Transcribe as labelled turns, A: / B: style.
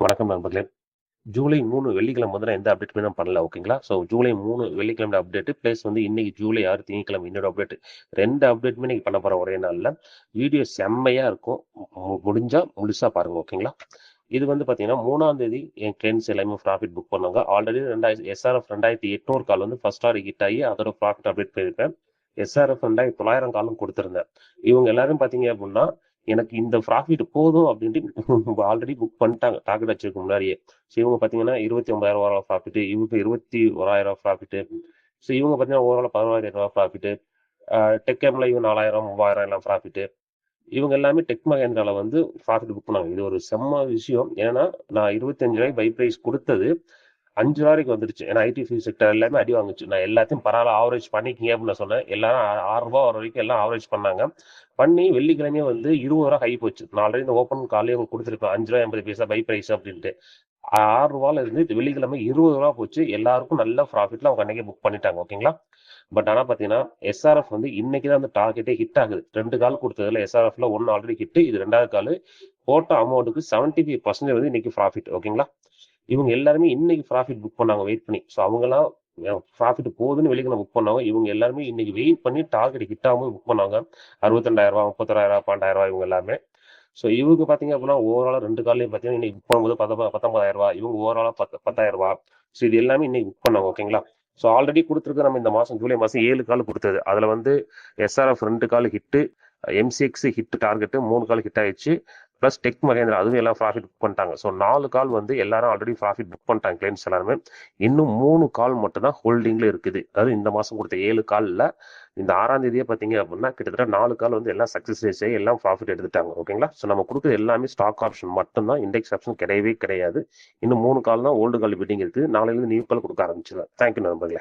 A: வணக்கம் நண்பர்களே. ஜூலை 3 வெள்ளிக்கிழமை வந்து நான் எந்த அப்டேட்டுமே நான் பண்ணல. ஓகேங்களா? ஸோ ஜூலை 3 வெள்ளிக்கிழமை அப்டேட் பிளஸ் வந்து இன்னைக்கு ஜூலை 6 திங்கட்கிழமை இன்னொரு அப்டேட். 2 அப்டேட்டுமே இன்னைக்கு பண்ண போறேன் ஒரே நாள்ல. வீடியோ செம்மையா இருக்கும். முடிஞ்சா முழுசா பாருங்க. ஓகேங்களா? இது வந்து பார்த்தீங்கன்னா 3ஆம் தேதி என் கிளைண்ட்ஸ் எல்லாமே ப்ராஃபிட் புக் பண்ணாங்க. ஆல்ரெடி எஸ்ஆர்எஃப் 2800 கால் வந்து ஃபர்ஸ்ட் ஆர்டர் ஹிட் ஆகி அதோட ப்ராஃபிட் அப்டேட் பண்ணியிருப்பேன். எஸ்ஆர்எஃப் 2900 காலும் கொடுத்துருந்தேன். இவங்க எல்லாரும் பார்த்தீங்க அப்படின்னா எனக்கு இந்த ப்ராஃபிட் போதும் அப்படின்ட்டு ஆல்ரெடி புக் பண்ணிட்டாங்க டார்கெட் வச்சிருக்க முன்னாடியே. ஸோ இவங்க பார்த்தீங்கன்னா 29,000 ப்ராஃபிட், இவங்க 21,000 ப்ராஃபிட். ஸோ இவங்க பார்த்தீங்கன்னா ஓவரால் 16,000 ப்ராஃபிட். டெக் கேம்ல இவங்க 4,000 3,000 எல்லாம் ப்ராஃபிட். இவங்க எல்லாமே டெக் மகேந்திரால வந்து ப்ராஃபிட் புக் பண்ணாங்க. இது ஒரு செம்ம விஷயம். ஏன்னா நான் 25 பை பிரைஸ் கொடுத்தது 5 வந்துருச்சு. ஏன்னா ஐடி செக்டர் எல்லாமே அடி வாங்குச்சு. நான் எல்லாத்தையும் பரவாயில்ல ஆவரேஜ் பண்ணிக்கிங்க அப்படின்னு நான் சொன்னேன். எல்லாரும் ரூ. 6 வர வரைக்கும் எல்லாம் ஆவரேஜ் பண்ணாங்க. பண்ணி வெள்ளிக்கிழமையே வந்து ரூ. 20 ஹை போச்சு. நான் ஆல்ரெடி இந்த ஓப்பன் காலையே உங்களுக்கு கொடுத்துருப்பேன். ரூ. 5.80 பை பிரைஸ் அப்படின்ட்டு. ரூ. 6 இருந்து வெள்ளிக்கிழமை ரூ. 20 போச்சு. எல்லாருக்கும் நல்ல ப்ராஃபிட்ல அவங்க அன்னைக்கே புக் பண்ணிட்டாங்க. ஓகேங்களா? பட் ஆனா பாத்தீங்கன்னா எஸ்ஆர்எஃப் வந்து இன்னைக்கு தான் அந்த டார்கெட்டே ஹிட் ஆகுது. 2 கால் கொடுத்ததுல எஸ்ஆர்எஃப்ல 1 ஆல்ரெடி ஹிட், இது 2வது கால். போட்ட அமௌண்ட்டுக்கு 75% வந்து இன்னைக்கு ப்ராஃபிட். ஓகேங்களா? இவங்க எல்லாருமே இன்னைக்கு ப்ராஃபிட் புக் பண்ணாங்க வெயிட் பண்ணி. ஸோ அவங்கலாம் ப்ராஃபிட் போகுதுன்னு வெளிக்கிழமை புக் பண்ணாங்க. இவங்க எல்லாருமே இன்னைக்கு வெயிட் பண்ணி டார்கெட் ஹிட் ஆகும்போது புக் பண்ணாங்க. 62,000 31,000 12,000 இவங்க எல்லாமே. ஸோ இவங்க பார்த்தீங்க அப்படின்னா ஓவராலாக 2 காலையும் பார்த்தீங்கன்னா இன்னைக்கு புக் பண்ணும்போது 19,000 இவங்க ஓவராலாக 10,000. ஸோ இது எல்லாமே இன்னைக்கு புக் பண்ணாங்க. ஓகேங்களா? ஸோ ஆல்ரெடி கொடுத்துருக்கு நம்ம இந்த மாதம் ஜூலை மாதம் 7 கால் கொடுத்தது. அதில் வந்து எஸ்ஆர்எஃப் 2 கால் ஹிட்டு, எம்சிஎக்ஸ் ஹிட் டார்கெட்டு 3 கால் ஹிட் ஆயிடுச்சு. ப்ளஸ் டெக் மகேந்திரா அதுவும் எல்லாம் ப்ராஃபிட் புக் பண்ணிட்டாங்க. ஸோ 4 கால் வந்து எல்லாரும் ஆல்ரெடி ப்ராஃபிட் புக் பண்ணிட்டாங்க கிளைண்ட்ஸ் எல்லாருமே. இன்னும் 3 கால் மட்டும் தான் ஹோல்டிங்ல இருக்குது. அதாவது இந்த மாதம் கொடுத்த 7 காலில் இந்த 6ஆம் தேதியே பார்த்தீங்க அப்படின்னா கிட்டத்தட்ட 4 கால் வந்து எல்லாம் சக்ஸஸ் ஆகி எல்லாம் ப்ராஃபிட் எடுத்துட்டாங்க. ஓகேங்களா? ஸோ நம்ம கொடுக்குறது எல்லாமே ஸ்டாக் ஆப்ஷன் மட்டும்தான், இண்டெக்ஸ் ஆப்ஷன் கிடையவே கிடையாது. இன்னும் 3 கால் தான் ஓல்டு கால் பிட்டிங் இருக்குது. நாளையிலிருந்து நியூ கால் கொடுக்க ஆரம்பிச்சிடலாம். தேங்க்யூ நண்பர்களே.